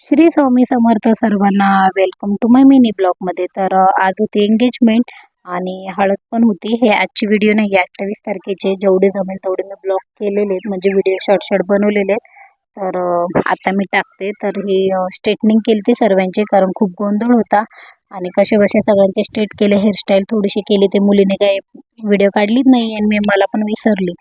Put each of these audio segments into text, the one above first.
श्री स्वामी समर्थ सर्वांना. Welcome to my mini ब्लॉगमध्ये. तर आज होती एंगेजमेंट आणि हळद पण होती. हे आजची व्हिडिओ नाही, 28 तारखेचे जेवढे जमेल तेवढे मी ब्लॉग केलेले आहेत, म्हणजे व्हिडिओ शॉर्ट बनवलेले आहेत. तर आता मी टाकते. तर ही स्ट्रेटनिंग केली ती सर्वांची, कारण खूप गोंधळ होता आणि कसे बसे सगळ्यांचे स्ट्रेट केले. हेअरस्टाईल थोडीशी केली. ते मुलीने काय व्हिडिओ काढलीच नाही आणि मला पण विसरली.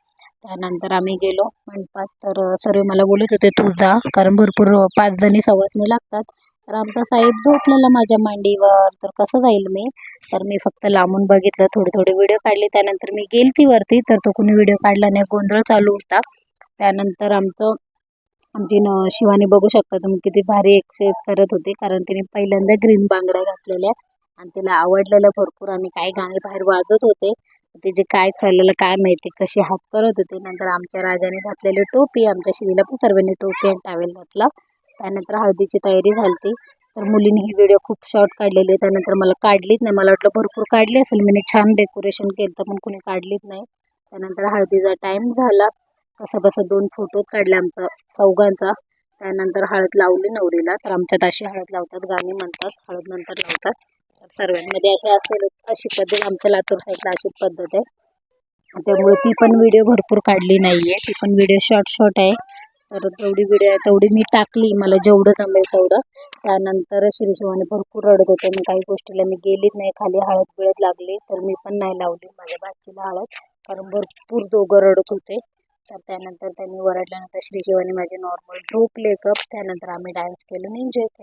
त्यानंतर आम्ही गेलो मंडपात. तर सर्व मला बोलत होते तू जा, कारण भरपूर 5 जणी सवासणी लागतात. तर आमचा साहेब झोपलेला माझ्या मांडीवर, तर कसं जाईल मी. तर मी फक्त लांबून बघितलं, थोडे व्हिडिओ काढले. त्यानंतर मी गेलती वरती, तर तो कोणी व्हिडिओ काढला नाही, गोंधळ चालू होता. त्यानंतर आमची शिवानी बघू शकता तुम्ही किती भारी एक्सरसाइज करत होती, कारण तिने पहिल्यांदा ग्रीन बांगड्या घातलेल्या आणि तिला आवडलेलं भरपूर, आणि काही गाणे बाहेर वाजत होते. तिचे काय चाललेलं काय माहिती, कशी हात करत होते. नंतर आमच्या राजाने घातलेली टोपी, आमच्या शिवीला पण सर्वांनी टोपी आणि टावेल घातला. त्यानंतर हळदीची तयारी झाली. तर मुलीने ही व्हिडिओ खूप शॉर्ट काढलेली. त्यानंतर मला काढलीच नाही, मला वाटलं भरपूर काढली असेल, मी छान डेकोरेशन केलं तर पण कोणी काढलीच नाही. त्यानंतर हळदीचा टाईम झाला. कसं 2 फोटो काढले आमचा चौघांचा. त्यानंतर हळद लावली नवरीला. तर आमच्यात अशी हळद लावतात, गाणी म्हणतात, हळद नंतर लावतात. तर सर्वांमध्ये अशी असेल अशी पद्धत, आमच्या लातूर साईडला अशी पद्धत आहे. त्यामुळे ती पण व्हिडिओ भरपूर काढली नाहीये, ती पण व्हिडिओ शॉर्ट आहे. तर जेवढी व्हिडिओ आहे तेवढी मी टाकली, मला जेवढं जमेल तेवढं. त्यानंतर शिवानी भरपूर रडत होते, मी काही गोष्टीला मी गेलीच नाही. खाली हळद बिळद लागली तर मी पण नाही लावली माझ्या भाचीला हळद, कारण भरपूर दोघं रडत होते. तर त्यानंतर त्यांनी वरडल्यानंतर शिवानी माझे नॉर्मल झोपले कप. त्यानंतर आम्ही डान्स केलं आणि एन्जॉय केलं.